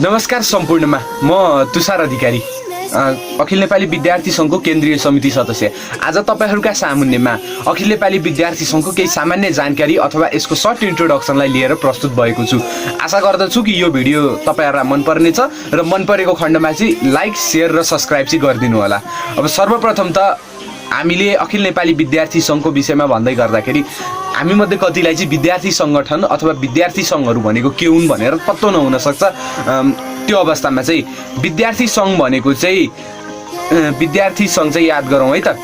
नमस्कार सम्पूर्णमा म तुषार अधिकारी अखिल नेपाली विद्यार्थी सङ्घको केन्द्रीय समिति सदस्य। आज तपाईहरूका सामुन्नेमा अखिल नेपाली विद्यार्थी सङ्घको केही सामान्य जानकारी अथवा यसको सर्ट इन्ट्रोडक्सनलाई लिएर प्रस्तुत भएको छु। आशा गर्दछु कि यो भिडियो तपाईहरूलाई मन पर्नेछ र मन परेको खण्डमा चाहिँ लाइक, सेयर र सब्स्क्राइब चाहिँ गरिदिनु होला। अब सर्वप्रथम त हामीले अखिल नेपाली विद्यार्थी सङ्घको विषयमा भन्दै गर्दाखेरि हामी मध्ये कतिलाई चाहिँ विद्यार्थी सङ्गठन अथवा विद्यार्थी सङ्घहरू भनेको के हुन् भनेर पत्तो नहुन सक्छ। त्यो अवस्थामा चाहिँ विद्यार्थी सङ्घ भनेको चाहिँ विद्यार्थी सङ्घ चाहिँ याद गरौँ है त।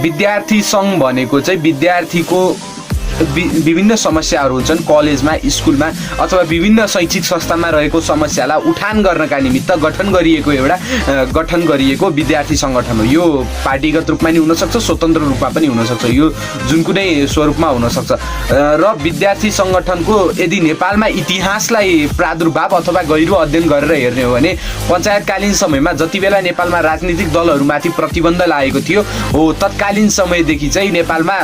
विद्यार्थी सङ्घ भनेको चाहिँ विद्यार्थीको विभिन्न समस्याहरू हुन्छन् कलेजमा, स्कुलमा अथवा विभिन्न शैक्षिक संस्थामा रहेको समस्यालाई उठान गर्नका निमित्त गठन गरिएको विद्यार्थी सङ्गठन हो। यो पार्टीगत रूपमा नि हुनसक्छ, स्वतन्त्र रूपमा पनि हुनसक्छ, यो जुन कुनै स्वरूपमा हुनसक्छ। र विद्यार्थी सङ्गठनको यदि नेपालमा इतिहासलाई प्रादुर्भाव अथवा गहिरो अध्ययन गरेर हेर्ने हो भने पञ्चायतकालीन समयमा जति बेला नेपालमा राजनीतिक दलहरूमाथि प्रतिबन्ध लागेको थियो हो तत्कालीन समयदेखि चाहिँ नेपालमा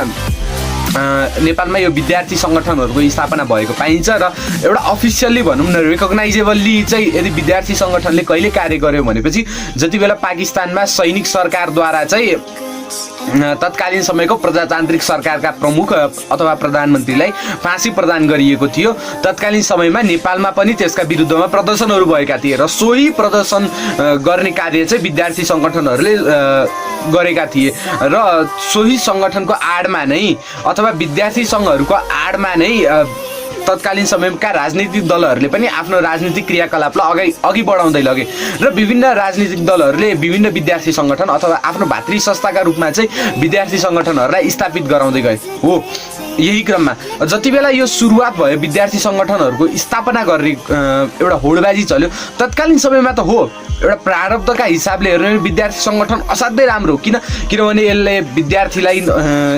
यो विद्यार्थी सङ्गठनहरूको स्थापना भएको पाइन्छ। र एउटा अफिसियल्ली भनौँ न रिकग्नाइजेबल्ली चाहिँ यदि विद्यार्थी सङ्गठनले कहिले कार्य गर्यो भनेपछि जति बेला पाकिस्तानमा सैनिक सरकारद्वारा चाहिँ तत्कालीन समयको प्रजातान्त्रिक सरकारका प्रमुख अथवा प्रधानमन्त्रीलाई फाँसी प्रदान गरिएको थियो, तत्कालीन समयमा नेपालमा पनि त्यसका विरुद्धमा प्रदर्शनहरू भएका थिए र सोही प्रदर्शन गर्ने कार्य चाहिँ विद्यार्थी सङ्गठनहरूले गरेका थिए। र सोही सङ्गठनको आडमा नै अथवा विद्यार्थी सङ्घहरूको आडमा नै तत्कालीन समयका राजनीतिक दलहरूले पनि आफ्नो राजनीतिक क्रियाकलापलाई अघि बढाउँदै लगे र विभिन्न राजनीतिक दलहरूले विभिन्न विद्यार्थी सङ्गठन अथवा आफ्नो भातृ संस्थाका रूपमा चाहिँ विद्यार्थी सङ्गठनहरूलाई स्थापित गराउँदै गए हो। यही क्रममा जति बेला यो सुरुवात भयो विद्यार्थी सङ्गठनहरूको स्थापना गर्ने एउटा होडबाजी चल्यो तत्कालीन समयमा त हो। एउटा प्रारब्धका हिसाबले हेर्ने विद्यार्थी सङ्गठन असाध्यै राम्रो हो। किनभने यसले विद्यार्थीलाई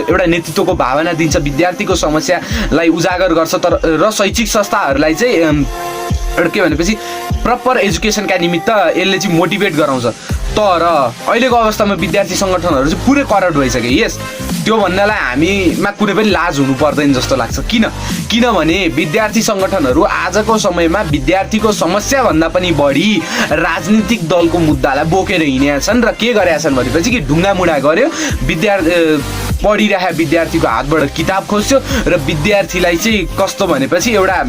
एउटा नेतृत्वको भावना दिन्छ, विद्यार्थीको समस्यालाई उजागर गर्छ र शैक्षिक संस्थाहरूलाई चाहिँ एउटा के भनेपछि प्रपर एजुकेसनका निमित्त यसले चाहिँ मोटिभेट गराउँछ। तर अहिलेको अवस्थामा विद्यार्थी सङ्गठनहरू चाहिँ पुरै करप्ट भइसक्यो। यस त्यो भन्नलाई हामीमा कुनै पनि लाज हुनु पर्दैन जस्तो लाग्छ। किनभने विद्यार्थी सङ्गठनहरू आजको समयमा विद्यार्थीको समस्याभन्दा पनि बढी राजनीतिक दलको मुद्दालाई बोकेर हिँडेका छन् र के गरेका छन् भनेपछि कि ढुङ्गामुढा गर्यो, पढिरहेका विद्यार्थीको हातबाट किताब खोज्यो र विद्यार्थीलाई चाहिँ कस्तो भनेपछि एउटा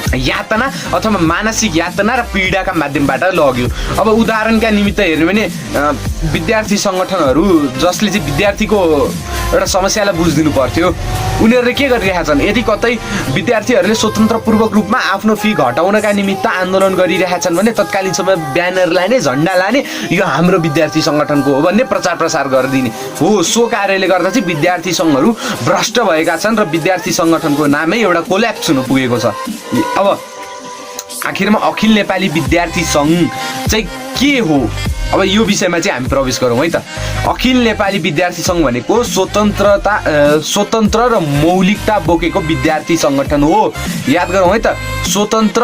यातना अथवा मानसिक यातना र पीडाका माध्यमबाट लग्यो। अब उदाहरणका निमित्त हेर्ने भने विद्यार्थी सङ्गठनहरू जसले चाहिँ विद्यार्थीको एउटा समस्यालाई बुझिदिनु पर्थ्यो उनीहरूले के गरिरहेका छन्, यदि कतै विद्यार्थीहरूले स्वतन्त्रपूर्वक रूपमा आफ्नो फी घटाउनका निमित्त आन्दोलन गरिरहेका छन् भने तत्कालीन समय ब्यानर लाने, झन्डा लाने, यो हाम्रो विद्यार्थी सङ्गठनको हो भन्ने प्रचार प्रसार गरिदिने हो। सो कार्यले गर्दा चाहिँ विद्यार्थी सङ्घहरू भ्रष्ट भएका छन् र विद्यार्थी सङ्गठनको नामै एउटा कोल्याप्स हुन पुगेको छ। अब आखिरमा अखिल नेपाली विद्यार्थी सङ्घ चाहिँ के हो, अब यो विषयमा चाहिँ हामी प्रवेश गरौँ है त। अखिल नेपाली विद्यार्थी सङ्घ भनेको स्वतन्त्र र मौलिकता बोकेको विद्यार्थी सङ्गठन हो। याद गरौँ है त, स्वतन्त्र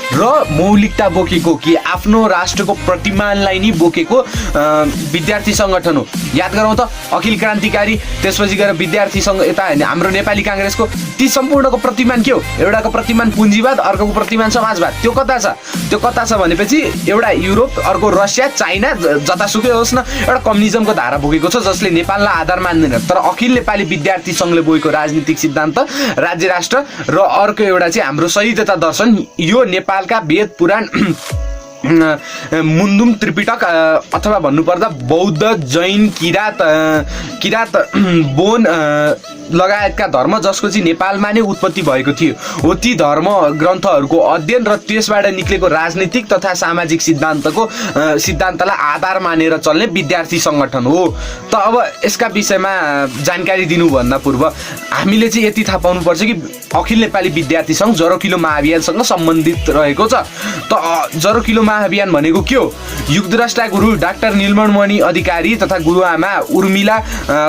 र मौलिकता बोकेको कि आफ्नो राष्ट्रको प्रतिमानलाई नि बोकेको विद्यार्थी सङ्गठन हो। याद गरौँ त, अखिल क्रान्तिकारी, त्यसपछि गएर विद्यार्थी सङ्घ, यता हाम्रो नेपाली काङ्ग्रेसको ती सम्पूर्णको प्रतिमान के हो? एउटाको प्रतिमान पुँजीवाद, अर्कोको प्रतिमान समाजवाद। त्यो कता छ भनेपछि एउटा युरोप, अर्को रसिया, चाइना, जतासुकै होस् न एउटा कम्युनिजमको धारा बोकेको छ जसले नेपाललाई आधार मान्दैन। तर अखिल नेपाली विद्यार्थी सङ्घले बोकेको राजनीतिक सिद्धान्त राज्य राष्ट्र र अर्को एउटा चाहिँ हाम्रो शहीदता दर्शन, यो नेपालका वेद पुराण मुन्दुम त्रिपिटक अथवा भन्नुपर्दा बौद्ध, जैन, किरात, बोन लगायतका धर्म जसको चाहिँ नेपालमा नै उत्पत्ति भएको थियो हो, ती धर्म ग्रन्थहरूको अध्ययन र त्यसबाट निक्लेको राजनीतिक तथा सामाजिक सिद्धान्तलाई आधार मानेर चल्ने विद्यार्थी सङ्गठन हो। त अब यसका विषयमा जानकारी दिनुभन्दा पूर्व हामीले चाहिँ यति थाहा पाउनुपर्छ कि अखिल नेपाली विद्यार्थी सङ्घ जरो किलो महाअभियानसँग सम्बन्धित रहेको छ। त जरो किलो महाअभियान भनेको के हो? युगद्रष्टा गुरु डाक्टर नीलमणि अधिकारी तथा गुरुआमा उर्मिला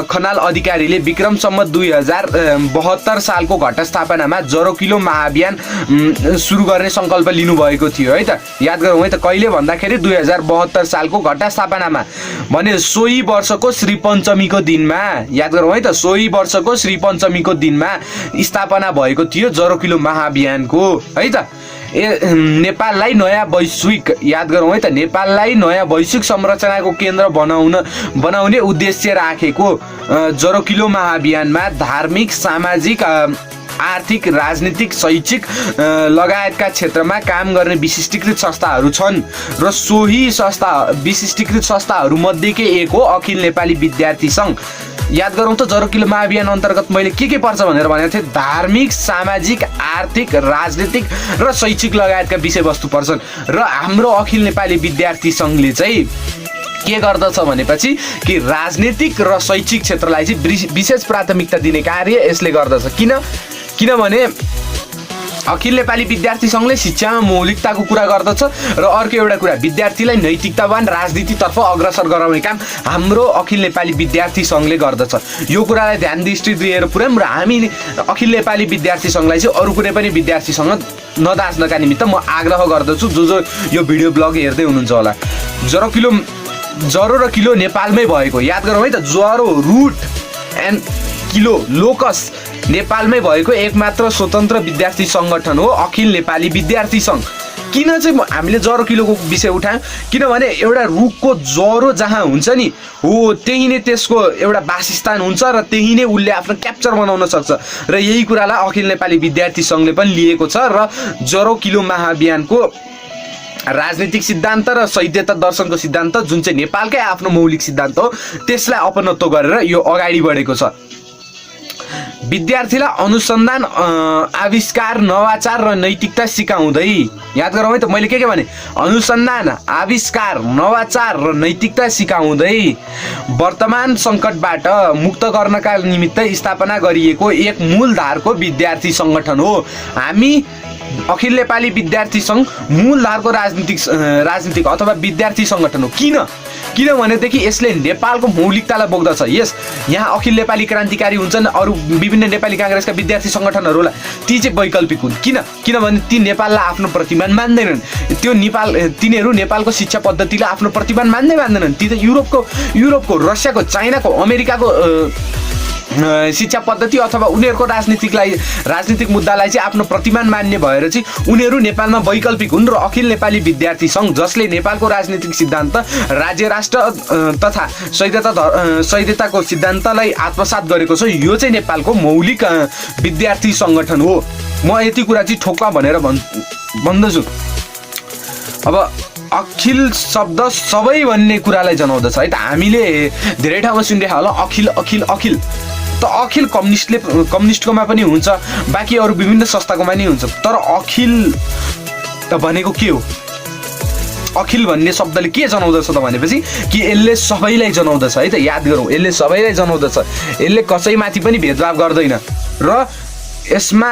खनाल अधिकारीले विक्रम सम्वत 2072 सालको घटस्थापनामा जरो किलो महाअभियान सुरु गर्ने सङ्कल्प लिनुभएको थियो है त। याद गरौँ है त, कहिले भन्दाखेरि 2072 सालको घटस्थापनामा भने सोही वर्षको श्री पञ्चमीको दिनमा, याद गरौँ है त, सोही वर्षको श्री पञ्चमीको दिनमा स्थापना भएको थियो जरो किलो महाअभियानको है त। नेपाललाई नयाँ वैश्विक याद गरौँ है त नेपाललाई नयाँ वैश्विक संरचनाको केन्द्र बनाउने उद्देश्य राखेको जरो किलो महाअभियानमा धार्मिक सामाजिक आर्थिक राजनीतिक शैक्षिक लगायतका क्षेत्रमा काम गर्ने विशिष्टीकृत संस्थाहरू छन् र सोही विशिष्टीकृत संस्थाहरूमध्येकै एक हो अखिल नेपाली विद्यार्थी सङ्घ। याद गरौँ त जरो किलो महाअभियान अन्तर्गत मैले के पर्छ भनेर भनेको थिएँ धार्मिक सामाजिक आर्थिक राजनीतिक र शैक्षिक लगायतका विषयवस्तु पर्छन् र हाम्रो अखिल नेपाली विद्यार्थी सङ्घले चाहिँ के गर्दछ भनेपछि कि राजनीतिक र शैक्षिक क्षेत्रलाई चाहिँ विशेष प्राथमिकता दिने कार्य यसले गर्दछ। किनभने अखिल नेपाली विद्यार्थी सङ्घले शिक्षामा मौलिकताको कुरा गर्दछ र अर्को एउटा कुरा विद्यार्थीलाई नैतिकतावान राजनीतितर्फ अग्रसर गराउने काम हाम्रो अखिल नेपाली विद्यार्थी सङ्घले गर्दछ। यो कुरालाई ध्यान दृष्टि दिएर पुर्याउँ र हामी अखिल नेपाली विद्यार्थी सङ्घलाई चाहिँ अरू कुनै पनि विद्यार्थीसँग नदाच्नका निमित्त म आग्रह गर्दछु जो यो भिडियो ब्लग हेर्दै हुनुहुन्छ होला। जरो र किलो नेपालमै भएको याद गरौँ है त जरो रुट एन्ड किलो लोकस नेपालमै भएको एकमात्र स्वतन्त्र विद्यार्थी सङ्गठन हो अखिल नेपाली विद्यार्थी सङ्घ। किन चाहिँ हामीले जरो किलोको विषय उठायौँ किनभने एउटा रुखको जरो जहाँ हुन्छ नि हो त्यही नै त्यसको एउटा वासस्थान हुन्छ र त्यही नै उसले आफ्नो क्याप्चर बनाउन सक्छ र यही कुरालाई अखिल नेपाली विद्यार्थी सङ्घले पनि लिएको छ र जरो किलो महाअभियानको राजनीतिक सिद्धान्त र सैद्धान्त दर्शनको सिद्धान्त जुन चाहिँ नेपालकै आफ्नो मौलिक सिद्धान्त हो त्यसलाई अपनत्व गरेर यो अगाडि बढेको छ। विद्यार्थीलाई अनुसन्धान आविष्कार नवाचार र नैतिकता सिकाउँदै याद गरौँ है त मैले के भने अनुसन्धान आविष्कार नवाचार र नैतिकता सिकाउँदै वर्तमान सङ्कटबाट मुक्त गर्नका निमित्त स्थापना गरिएको एक मूलधारको विद्यार्थी सङ्गठन हो। हामी अखिल नेपाली विद्यार्थी सङ्घ मूलधारको राजनीतिक अथवा विद्यार्थी सङ्गठन हो। किनभनेदेखि यसले नेपालको मौलिकतालाई बोक्दछ। यहाँ अखिल नेपाली क्रान्तिकारी हुन्छन् अरू विभिन्न नेपाली काङ्ग्रेसका विद्यार्थी सङ्गठनहरूलाई ती चाहिँ वैकल्पिक हुन्। किनभने ती नेपाललाई आफ्नो प्रतिमान मान्दैनन्। तिनीहरू नेपालको शिक्षा पद्धतिलाई आफ्नो प्रतिमान मान्दैनन्। ती त युरोपको रसियाको चाइनाको अमेरिकाको शिक्षा पद्धति अथवा उनीहरूको राजनीतिक मुद्दालाई चाहिँ आफ्नो प्रतिमान मान्ने भएर चाहिँ उनीहरू नेपालमा वैकल्पिक हुन् र अखिल नेपाली विद्यार्थी सङ्घ जसले नेपालको राजनीतिक सिद्धान्त राज्य राष्ट्र तथा सैद्धान्तको सिद्धान्तलाई आत्मसात गरेको छ यो चाहिँ नेपालको मौलिक विद्यार्थी सङ्गठन हो। म यति कुरा चाहिँ ठोक्का भनेर भन्दछु। अब अखिल शब्द सबै भन्ने कुरालाई जनाउँदछ है त। हामीले धेरै ठाउँमा सुनिरहेको होला अखिल त अखिल कम्युनिस्टकोमा पनि हुन्छ बाँकी अरू विभिन्न संस्थाकोमा नि हुन्छ। तर अखिल त भनेको के हो? अखिल भन्ने शब्दले के जनाउँदछ त भनेपछि कि यसले सबैलाई जनाउँदछ है त। याद गरौँ यसले सबैलाई जनाउँदछ। यसले कसैमाथि पनि भेदभाव गर्दैन र यसमा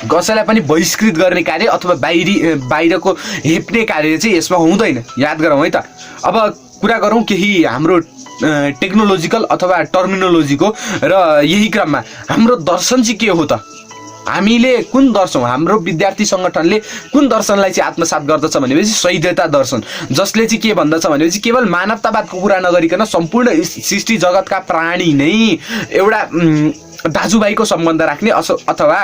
कसैलाई पनि बहिष्कृत गर्ने कार्य अथवा बाहिरको हेप्ने कार्य चाहिँ यसमा हुँदैन। याद गरौँ है त। अब कुरा गरौँ केही हाम्रो टेक्नोलोजिकल अथवा टर्मिनोलोजीको र यही क्रममा हाम्रो दर्शन चाहिँ के हो त? हामीले कुन दर्शन हाम्रो विद्यार्थी सङ्गठनले कुन दर्शनलाई चाहिँ आत्मसात गर्दछ भनेपछि सैद्धान्त दर्शन जसले चाहिँ के भन्दछ भनेपछि केवल मानवतावादको कुरा नगरिकन सम्पूर्ण सृष्टि जगतका प्राणी नै एउटा दाजुभाइको सम्बन्ध राख्ने अथवा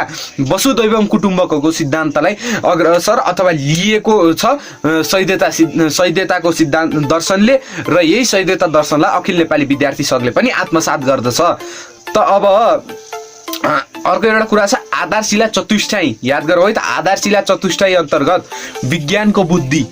वसुदैवम कुटुम्बकको सिद्धान्तलाई अग्रसर अथवा लिएको छ सैद्धान्तको सिद्धान्त दर्शनले र यही सैद्धान्त दर्शनलाई अखिल नेपाली विद्यार्थी सङ्घले पनि आत्मसात गर्दछ। त अब अर्को एउटा कुरा छ आधारशिला चतुष्टय। याद गरौँ है त आधारशिला चतुष्टय अन्तर्गत विज्ञानको बुद्धि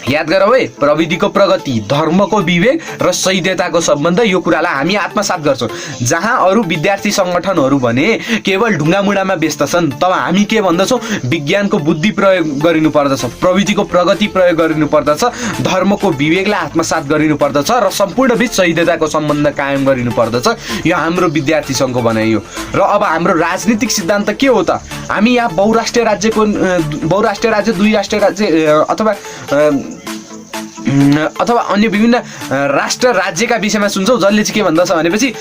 याद गरौँ है प्रविधिको प्रगति धर्मको विवेक र सैद्धान्तको सम्बन्ध यो कुरालाई हामी आत्मसात गर्छौँ। जहाँ अरू विद्यार्थी सङ्गठनहरू भने केवल ढुङ्गामुढामा व्यस्त छन् तब हामी के भन्दछौँ विज्ञानको बुद्धि प्रयोग गरिनु पर्दछ प्रविधिको प्रगति प्रयोग गरिनु पर्दछ धर्मको विवेकलाई आत्मसात गरिनु पर्दछ र सम्पूर्ण बीच सैद्धान्तको सम्बन्ध कायम गरिनु पर्दछ। यो हाम्रो विद्यार्थी सङ्घको भनाइ हो। र अब हाम्रो राजनीतिक सिद्धान्त के हो त? हामी यहाँ बहुराष्ट्रिय राज्य दुई राष्ट्रिय राज्य अथवा अन्य विभिन्न राष्ट्र राज्यका विषयमा सुन्छौँ जसले चाहिँ के भन्दछ भनेपछि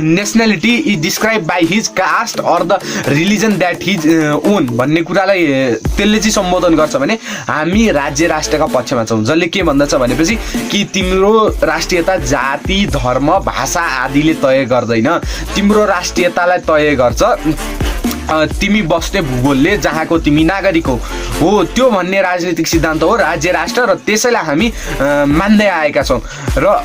nationality is describe by his caste or the religion that his own भन्ने कुरालाई त्यसले चाहिँ सम्बोधन गर्छ भने हामी राज्य राष्ट्रका पक्षमा छौँ जसले के भन्दछ भनेपछि कि तिम्रो राष्ट्रियता जाति धर्म भाषा आदिले तय गर्दैन तिम्रो राष्ट्रियतालाई तय गर्छ तिमी बस्ने भूगोलले जहाँको तिमी नागरिक हो त्यो भन्ने राजनीतिक सिद्धान्त हो राज्य राष्ट्र, र त्यसैलाई हामी मान्दै आएका छौँ। र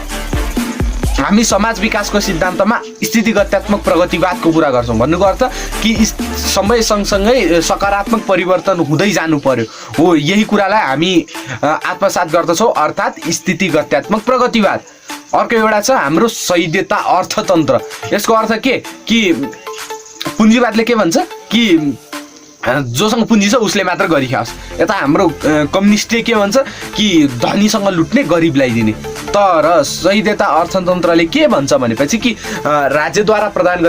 हामी समाज विकासको सिद्धान्तमा स्थितिगत्यात्मक प्रगतिवादको कुरा गर्छौँ। भन्नुको अर्थ कि समय सँगसँगै सकारात्मक परिवर्तन हुँदै जानु पर्यो हो, यही कुरालाई हामी आत्मसात गर्दछौँ, अर्थात् स्थितिगत्यात्मक प्रगतिवाद। अर्को एउटा छ हाम्रो सैद्यता अर्थतन्त्र। यसको अर्थ के कि पुँजीवादले के भन्छ कि जोसँग पुँजी छ उसले मात्र गरी खाओस्। यता हाम्रो कम्युनिस्टले के भन्छ कि धनीसँग लुट्ने गरिबलाई दिने। तर सैद्यता अर्थतन्त्रले के भन्छ भनेपछि कि राज्यद्वारा प्रदान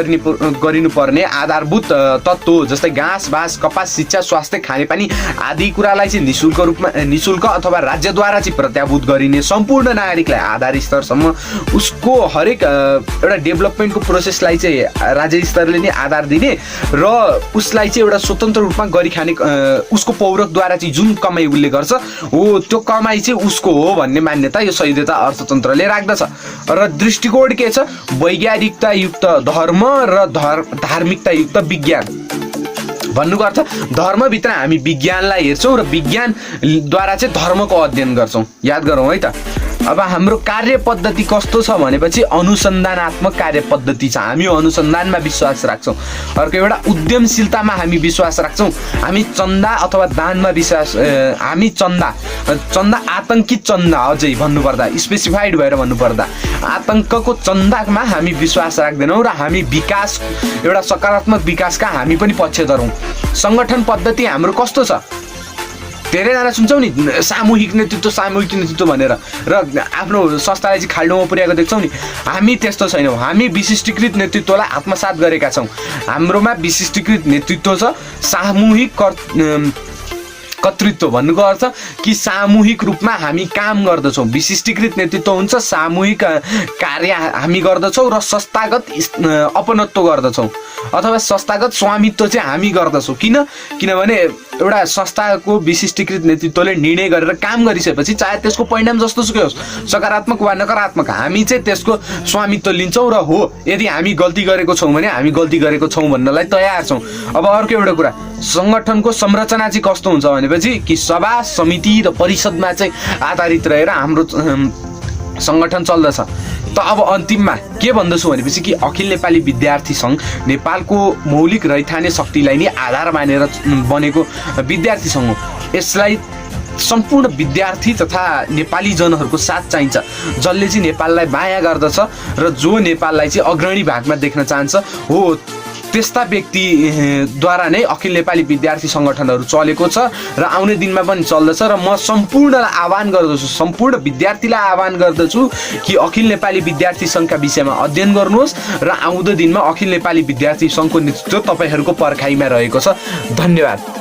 गरिनुपर्ने आधारभूत तत्त्व जस्तै घाँस बाँस कपास शिक्षा स्वास्थ्य खानेपानी आदि कुरालाई चाहिँ निशुल्क अथवा राज्यद्वारा चाहिँ प्रत्याभूत गरिने, सम्पूर्ण नागरिकलाई आधार स्तरसम्म उसको हरेक एउटा डेभलपमेन्टको प्रोसेसलाई चाहिँ राज्य स्तरले नै आधार दिने र उसलाई चाहिँ एउटा स्वतन्त्र रूपमा गरी खाने, उसको पौरखद्वारा चाहिँ जुन कमाइ उसले गर्छ हो त्यो कमाइ चाहिँ उसको हो भन्ने मान्यता यो सैद्यता अर्थतन्त्रले राख्दछ। र दृष्टिकोण के छ? वैज्ञानिकतायुक्त धर्म र धार्मिकतायुक्त विज्ञान। भन्नुको अर्थ धर्मभित्र हामी विज्ञानलाई हेर्छौँ र विज्ञानद्वारा चाहिँ धर्मको अध्ययन गर्छौँ। याद गरौँ है त। अब हाम्रो कार्य पद्धति कस्तो छ भनेपछि अनुसन्धानात्मक कार्य पद्धति छ। हामी अनुसन्धानमा विश्वास राख्छौँ। अर्को एउटा उद्यमशीलतामा हामी विश्वास राख्छौँ। हामी चन्दा अथवा दानमा विश्वास, हामी चन्दा आतङ्कित चन्दा, अझै भन्नुपर्दा स्पेसिफाइड भएर भन्नुपर्दा आतङ्कको चन्दामा हामी विश्वास राख्दैनौँ र हामी विकास, एउटा सकारात्मक विकासका हामी पनि पक्षधर हौँ। सङ्गठन पद्धति हाम्रो कस्तो छ? धेरैजना सुन्छौँ नि सामूहिक नेतृत्व भनेर, र आफ्नो संस्थालाई चाहिँ खाल्डोमा पुर्याएको देख्छौँ नि। हामी त्यस्तो छैनौँ। हामी विशिष्टीकृत नेतृत्वलाई आत्मसात गरेका छौँ। हाम्रोमा विशिष्टीकृत नेतृत्व छ, सामूहिक कर्तृत्व। भन्नुको अर्थ कि सामूहिक रूपमा हामी काम गर्दछौँ। विशिष्टीकृत नेतृत्व हुन्छ, सामूहिक कार्य हामी गर्दछौँ र संस्थागत अपनत्व गर्दछौँ अथवा संस्थागत स्वामित्व चाहिँ हामी गर्दछौँ। किनभने एउटा संस्थाको विशिष्टीकृत नेतृत्वले निर्णय गरेर काम गरिसकेपछि चाहे त्यसको परिणाम जस्तो सुकै होस्, सकारात्मक वा नकारात्मक, हामी चाहिँ त्यसको स्वामित्व लिन्छौँ र हो यदि हामी गल्ती गरेको छौँ भने हामी गल्ती गरेको छौँ भन्नलाई तयार छौँ। अब अर्को एउटा कुरा, सङ्गठनको संरचना चाहिँ कस्तो हुन्छ भनेपछि कि सभा समिति र परिषदमा चाहिँ आधारित रहेर हाम्रो सङ्गठन चल्दछ। त अब अन्तिममा के भन्दछु भनेपछि कि अखिल नेपाली विद्यार्थी सङ्घ नेपालको मौलिक रैथाने शक्तिलाई नै आधार मानेर बनेको विद्यार्थी सङ्घ हो। यसलाई सम्पूर्ण विद्यार्थी तथा नेपाली जनहरूको साथ चाहिन्छ, जसले चाहिँ नेपाललाई माया गर्दछ र जो नेपाललाई चाहिँ अग्रणी भागमा देख्न चाहन्छ हो। त्यस्ता व्यक्तिद्वारा नै अखिल नेपाली विद्यार्थी सङ्गठनहरू चलेको छ र आउने दिनमा पनि चल्दछ। र म सम्पूर्णलाई आह्वान गर्दछु, सम्पूर्ण विद्यार्थीलाई आह्वान गर्दछु कि अखिल नेपाली विद्यार्थी सङ्घका विषयमा अध्ययन गर्नुहोस् र आउँदो दिनमा अखिल नेपाली विद्यार्थी सङ्घको नेतृत्व तपाईँहरूको पर्खाइमा रहेको छ। धन्यवाद।